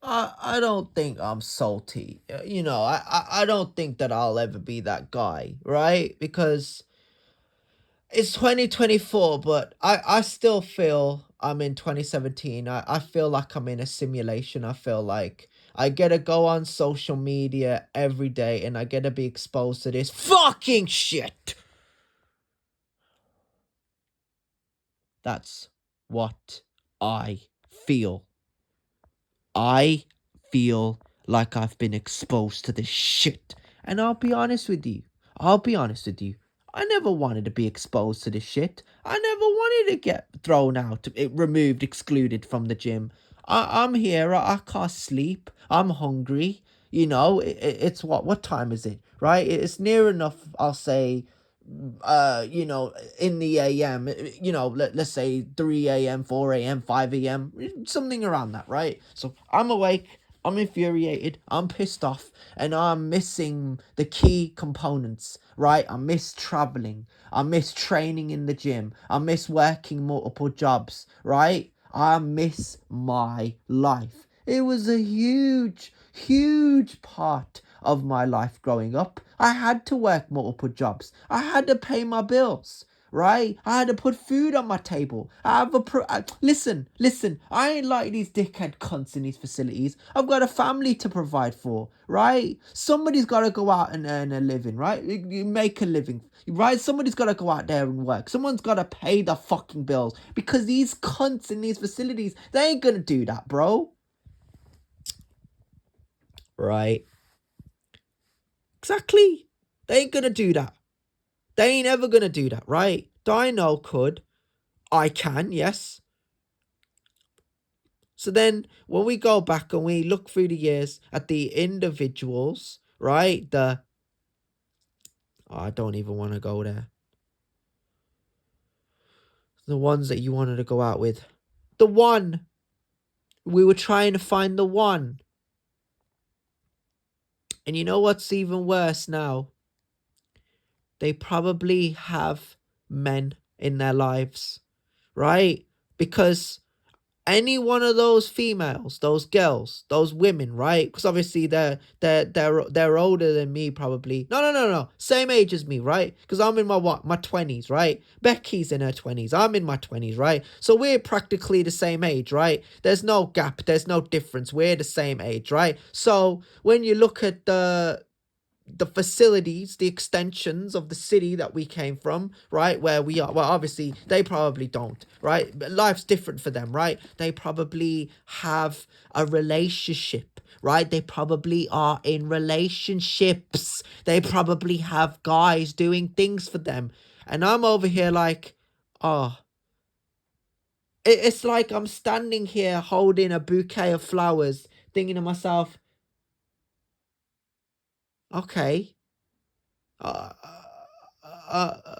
I don't think I'm salty. You know, I don't think that I'll ever be that guy, right? Because it's 2024, but I still feel I'm in 2017. I feel like I'm in a simulation. I feel like I get to go on social media every day and I get to be exposed to this fucking shit. That's what I feel. I feel like I've been exposed to this shit. And I'll be honest with you. I'll be honest with you. I never wanted to be exposed to this shit. I never wanted to get thrown out, removed, excluded from the gym. I'm here. I can't sleep. I'm hungry. You know, it's what time is it? Right? It's near enough, I'll say, you know, in the AM, you know, let's say 3 a.m., 4 a.m., 5 a.m., something around that, right? So I'm awake, I'm infuriated, I'm pissed off, and I'm missing the key components, right? I miss traveling, I miss training in the gym, I miss working multiple jobs, right? I miss my life. It was a huge part of my life growing up. I had to work multiple jobs. I had to pay my bills, right? I had to put food on my table. Listen. I ain't like these dickhead cunts in these facilities. I've got a family to provide for, right? Somebody's got to go out and earn a living, right? You make a living, right? Somebody's got to go out there and work. Someone's got to pay the fucking bills because these cunts in these facilities, they ain't gonna do that, bro. Right? Exactly. They ain't gonna do that. They ain't ever gonna do that, right? Dino could. I can, yes. So then when we go back and we look through the years at the individuals, right? I don't even want to go there. The ones that you wanted to go out with. The one. We were trying to find the one. And you know what's even worse now? They probably have men in their lives, right? Because any one of those females, those girls, those women, right? Because obviously they're older than me, probably. No. Same age as me, right? Because I'm in my 20s, right? Becky's in her 20s. I'm in my 20s, right? So we're practically the same age, right? There's no gap. There's no difference. We're the same age, right? So when you look at the facilities, the extensions of the city that we came from, right, where we are, well, obviously they probably don't, right? But life's different for them, right? They probably have a relationship, right? They probably are in relationships. They probably have guys doing things for them. And I'm over here like, oh, it's like I'm standing here holding a bouquet of flowers, thinking to myself, okay, uh,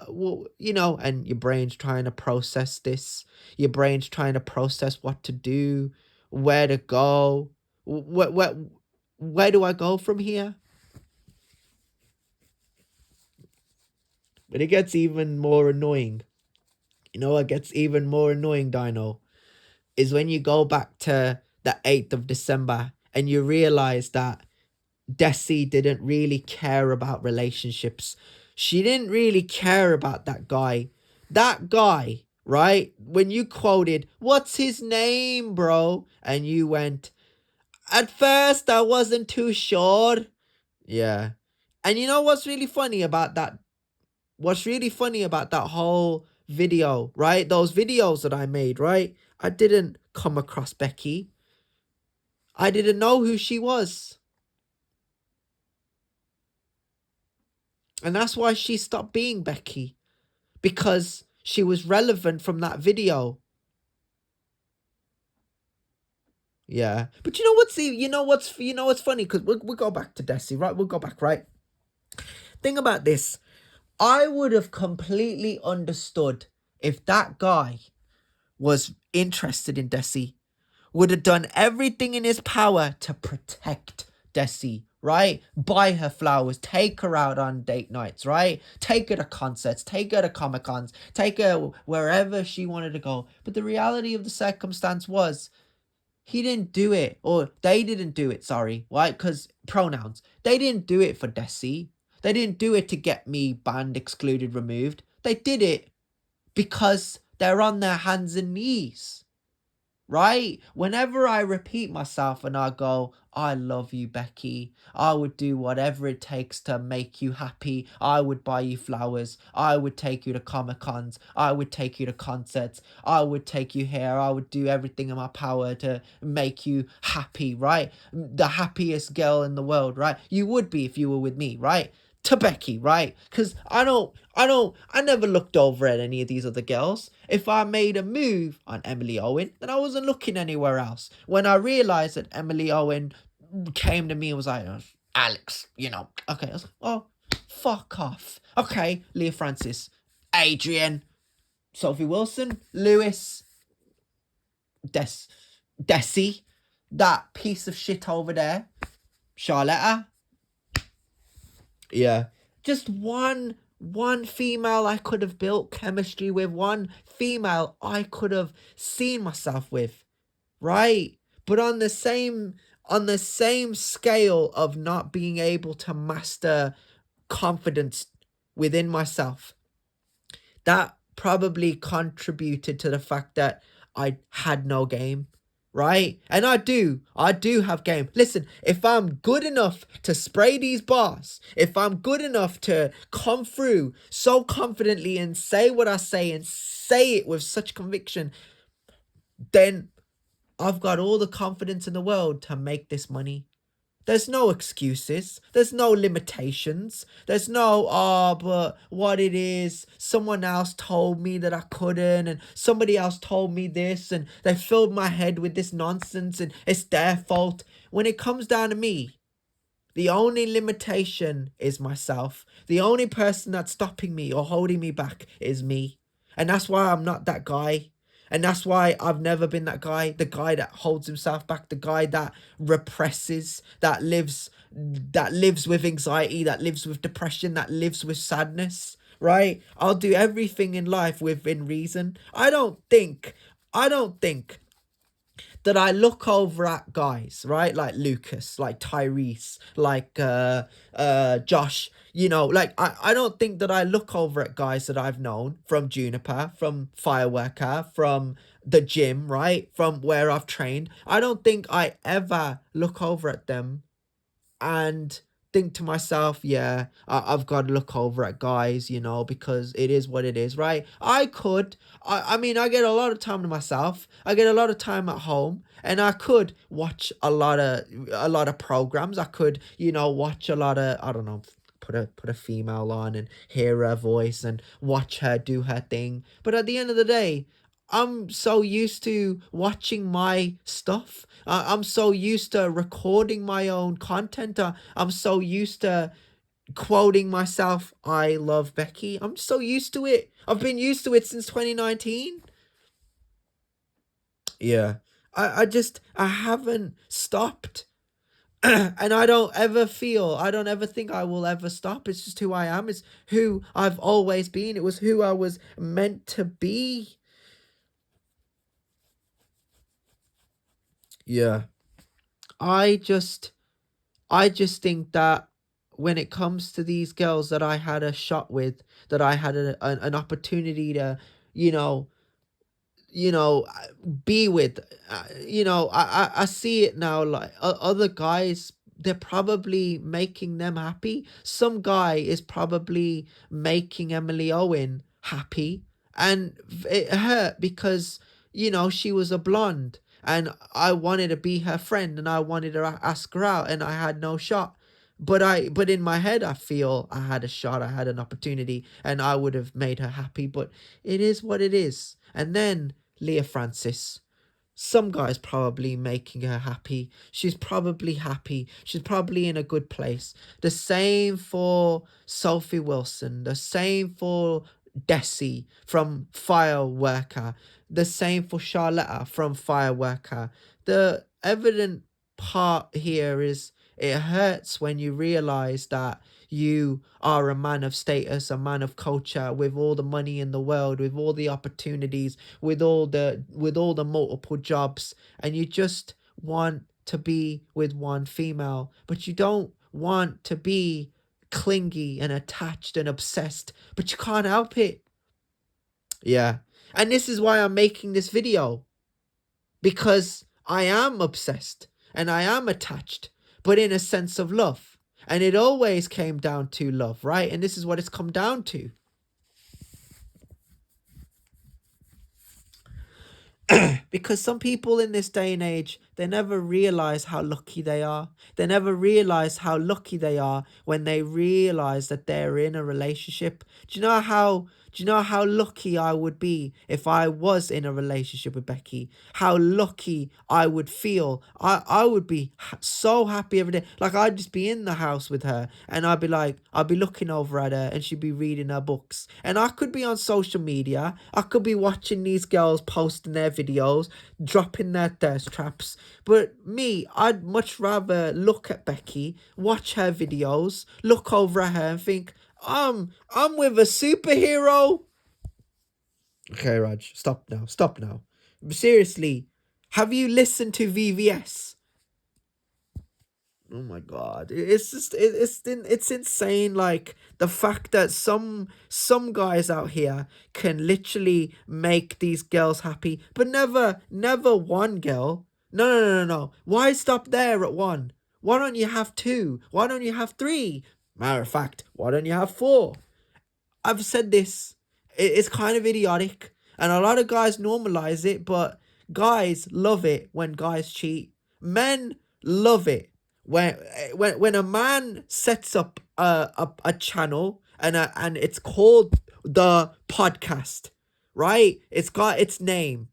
well, you know, and your brain's trying to process this. Your brain's trying to process what to do, where to go. Where do I go from here? But it gets even more annoying. You know what gets even more annoying, Dino? Is when you go back to the 8th of December and you realize that Desi didn't really care about relationships. She didn't really care about that guy. That guy, right? When you quoted, "What's his name, bro?" And you went, "At first, I wasn't too sure." Yeah. And you know what's really funny about that? What's really funny about that whole video, right? Those videos that I made, right? I didn't come across Becky. I didn't know who she was. And that's why she stopped being Becky. Because she was relevant from that video. Yeah. But you know what's funny? Because we'll go back to Desi, right? We'll go back, right? Think about this. I would have completely understood if that guy was interested in Desi, would have done everything in his power to protect Desi, right? Buy her flowers, take her out on date nights, right? Take her to concerts, take her to Comic Cons, take her wherever she wanted to go. But the reality of the circumstance was he didn't do it, or they didn't do it, sorry, right? Because pronouns. They didn't do it for Desi. They didn't do it to get me banned, excluded, removed. They did it because they're on their hands and knees, right? Whenever I repeat myself and I go, I love you, Becky. I would do whatever it takes to make you happy. I would buy you flowers. I would take you to Comic-Cons. I would take you to concerts. I would take you here. I would do everything in my power to make you happy, right? The happiest girl in the world, right? You would be if you were with me, right? To Becky, right? Because I never looked over at any of these other girls. If I made a move on Emily Owen, then I wasn't looking anywhere else. When I realized that Emily Owen came to me and was like, "Oh, Alex, okay," I was like, "Oh, fuck off." Okay, Leah Francis, Adrian, Sophie Wilson, Lewis, Desi, that piece of shit over there, Charlotta. Yeah, just one female I could have built chemistry with, one female I could have seen myself with, right? But on the same scale of not being able to master confidence within myself, that probably contributed to the fact that I had no game, right? And I do have game. Listen, if I'm good enough to spray these bars, if I'm good enough to come through so confidently and say what I say and say it with such conviction, then I've got all the confidence in the world to make this money. There's no excuses. There's no limitations. There's no, oh, but what it is, someone else told me that I couldn't, and somebody else told me this, and they filled my head with this nonsense, and it's their fault. When it comes down to me, the only limitation is myself. The only person that's stopping me or holding me back is me. And that's why I'm not that guy. And that's why I've never been that guy, the guy that holds himself back, the guy that represses, that lives with anxiety, that lives with depression, that lives with sadness, right? I'll do everything in life within reason. I don't think that I look over at guys, right? Like Lucas, like Tyrese, like Josh, like I don't think that I look over at guys that I've known from Juniper, from Fireworker, from the gym, right? From where I've trained. I don't think I ever look over at them and think to myself, yeah, I've got to look over at guys, because it is what it is, right? I mean, I get a lot of time to myself. I get a lot of time at home, and I could watch a lot of programs. I could, watch a lot of, I don't know, put a female on and hear her voice and watch her do her thing. But at the end of the day, I'm so used to watching my stuff. I'm so used to recording my own content. I'm so used to quoting myself, I love Becky. I'm so used to it. I've been used to it since 2019. Yeah. I haven't stopped. And I don't ever think I will ever stop. It's just who I am. It's who I've always been. It was who I was meant to be. Yeah. I just think that when it comes to these girls that I had a shot with, that I had an opportunity to, you know, be with, I see it now, like other guys, they're probably making them happy. Some guy is probably making Emily Owen happy, and it hurt because she was a blonde, and I wanted to be her friend, and I wanted to ask her out, and I had no shot. But in my head, I feel I had a shot, I had an opportunity, and I would have made her happy. But it is what it is. And then Leah Francis, some guy's probably making her happy. She's probably happy. She's probably in a good place. The same for Sophie Wilson. The same for Desi from Fireworker. The same for Charlotta from Fireworker. The evident part here is it hurts when you realize that you are a man of status, a man of culture, with all the money in the world, with all the opportunities, with all the multiple jobs, and you just want to be with one female, but you don't want to be clingy and attached and obsessed, but you can't help it. Yeah. And this is why I'm making this video, because I am obsessed and I am attached, but in a sense of love. And it always came down to love, right? And this is what it's come down to. Because some people in this day and age, they never realize how lucky they are. They never realize how lucky they are when they realize that they're in a relationship. Do you know how lucky I would be if I was in a relationship with Becky? How lucky I would feel. I would be so happy every day. Like, I'd just be in the house with her and I'd be looking over at her and she'd be reading her books. And I could be on social media. I could be watching these girls posting their videos, dropping their thirst traps. But me, I'd much rather look at Becky, watch her videos, look over at her and think, I'm with a superhero. Okay, Raj, stop now. Seriously, have you listened to VVS? Oh my god, it's just it's insane. Like, the fact that some guys out here can literally make these girls happy, but never one girl. No. Why stop there at one? Why don't you have two? Why don't you have three? Matter of fact, why don't you have four? I've said this. It's kind of idiotic, and a lot of guys normalize it, but guys love it when guys cheat. Men love it when a man sets up a channel and it's called The Podcast, right? It's got its name.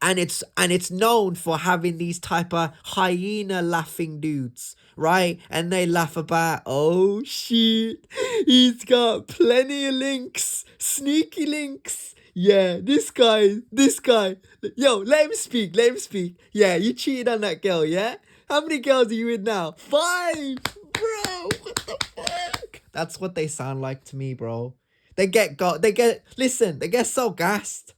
And it's known for having these type of hyena laughing dudes, right? And they laugh about, oh shit, he's got plenty of links, sneaky links. Yeah, this guy. Yo, let him speak. Yeah, you cheated on that girl, yeah? How many girls are you with now? 5, bro. What the fuck? That's what they sound like to me, bro. They get so gassed.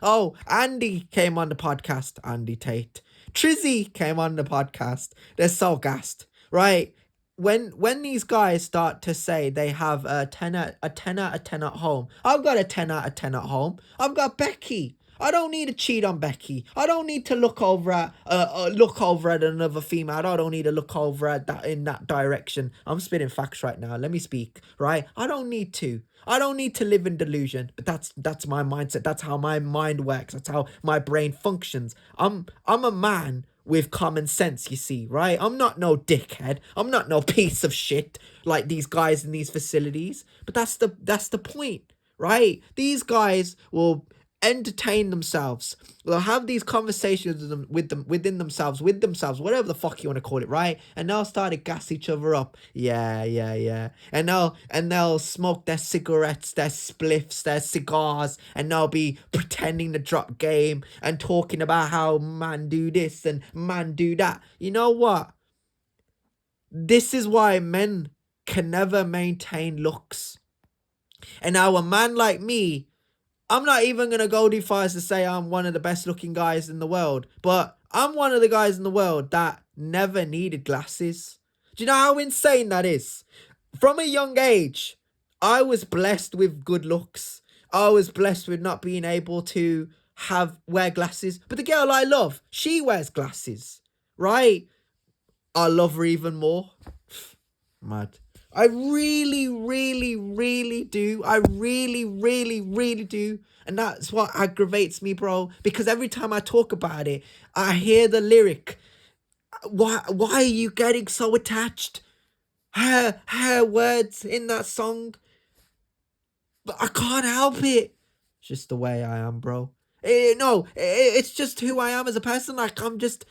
Oh, Andy came on the podcast. Andy Tate. Trizzy came on the podcast. They're so gassed, right? When these guys start to say they have a 10 out of 10 at home, I've got a 10 out of 10 at home. I've got Becky. I don't need to cheat on Becky. I don't need to look over at another female. I don't need to look over at that in that direction. I'm spitting facts right now. Let me speak, right? I don't need to live in delusion. But that's my mindset. That's how my mind works. That's how my brain functions. I'm a man with common sense, you see, right? I'm not no dickhead. I'm not no piece of shit like these guys in these facilities. But that's the point, right? These guys will entertain themselves. They'll have these conversations within themselves, whatever the fuck you want to call it, right? And they'll start to gas each other up. Yeah. And they'll smoke their cigarettes, their spliffs, their cigars, and they'll be pretending to drop game and talking about how man do this and man do that. You know what? This is why men can never maintain looks. And now a man like me, I'm not even going to go too far as to say I'm one of the best looking guys in the world, but I'm one of the guys in the world that never needed glasses. Do you know how insane that is? From a young age, I was blessed with good looks. I was blessed with not being able to wear glasses. But the girl I love, she wears glasses, right? I love her even more. Mad. I really do. I really do. And that's what aggravates me, bro. Because every time I talk about it, I hear the lyric. Why are you getting so attached? Her words in that song. But I can't help it. It's just the way I am, bro. It's just who I am as a person. Like, I'm just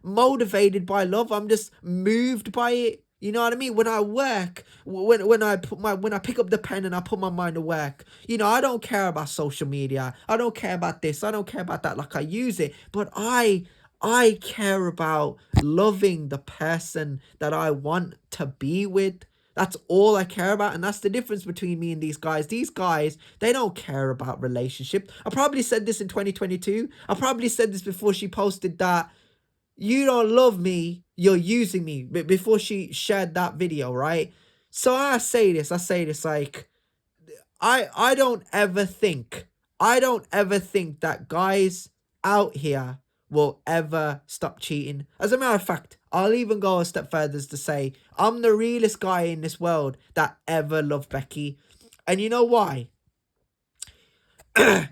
motivated by love. I'm just moved by it. You know what I mean? When I work, when I pick up the pen and I put my mind to work, I don't care about social media. I don't care about this. I don't care about that. Like, I use it, but I I care about loving the person that I want to be with. That's all I care about. And that's the difference between me and these guys. These guys, they don't care about relationship. I probably said this in 2022. I probably said this before she posted that you don't love me, you're using me, before she shared that video, right? So I say this like, I don't ever think that guys out here will ever stop cheating. As a matter of fact, I'll even go a step further as to say I'm the realest guy in this world that ever loved Becky. And you know why?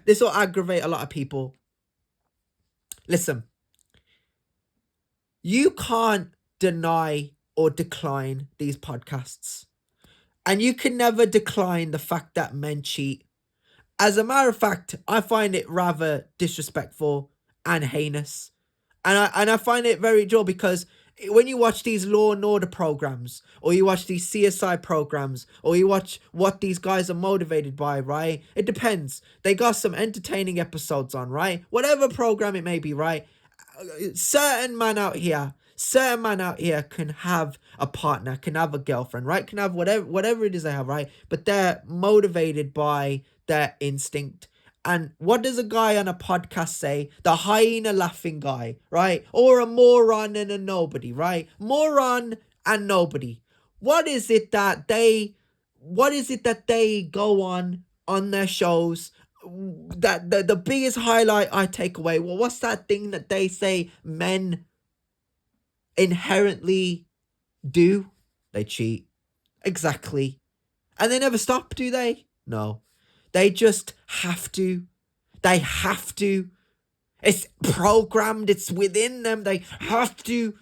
This will aggravate a lot of people. Listen, you can't deny or decline these podcasts. And you can never decline the fact that men cheat. As a matter of fact, I find it rather disrespectful and heinous. And I find it very dull because when you watch these Law and Order programs, or you watch these CSI programs, or you watch what these guys are motivated by, right? It depends. They got some entertaining episodes on, right? Whatever program it may be, right? Certain man out here can have a partner, can have a girlfriend, right? Can have whatever it is they have, right? But they're motivated by their instinct. And what does a guy on a podcast say? The hyena laughing guy, right? Or a moron and a nobody, right? Moron and nobody. What is it that they go on their shows? That the biggest highlight I take away, well, what's that thing that they say men inherently do? They cheat. Exactly. And they never stop, do they? No. They just have to. They have to. It's programmed. It's within them. They have to.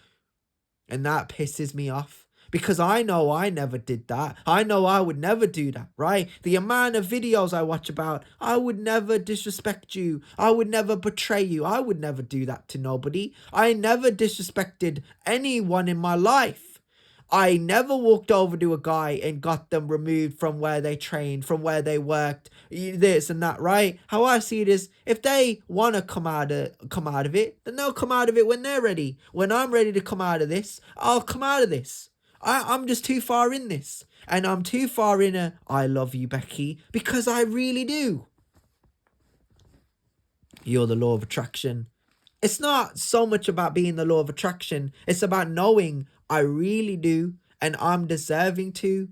And that pisses me off. Because I know I never did that. I know I would never do that, right? The amount of videos I watch about, I would never disrespect you. I would never betray you. I would never do that to nobody. I never disrespected anyone in my life. I never walked over to a guy and got them removed from where they trained, from where they worked, this and that, right? How I see it is, if they want to come out of it, then they'll come out of it when they're ready. When I'm ready to come out of this, I'll come out of this. I'm just too far in this. And I'm too far in a, I love you, Becky, because I really do. You're the law of attraction. It's not so much about being the law of attraction. It's about knowing I really do and I'm deserving to.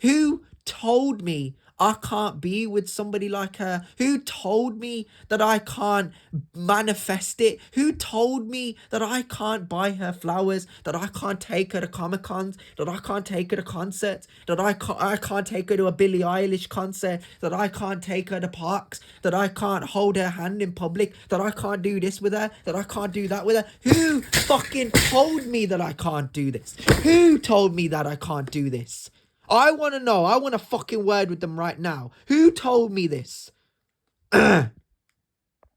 Who told me I can't be with somebody like her? Who told me that I can't manifest it? Who told me that I can't buy her flowers? That I can't take her to Comic-Cons? That I can't take her to concerts? That I can't take her to a Billie Eilish concert? That I can't take her to parks? That I can't hold her hand in public? That I can't do this with her? That I can't do that with her? Who fucking told me that I can't do this? Who told me that I can't do this? I want to know. I want a fucking word with them right now. Who told me this?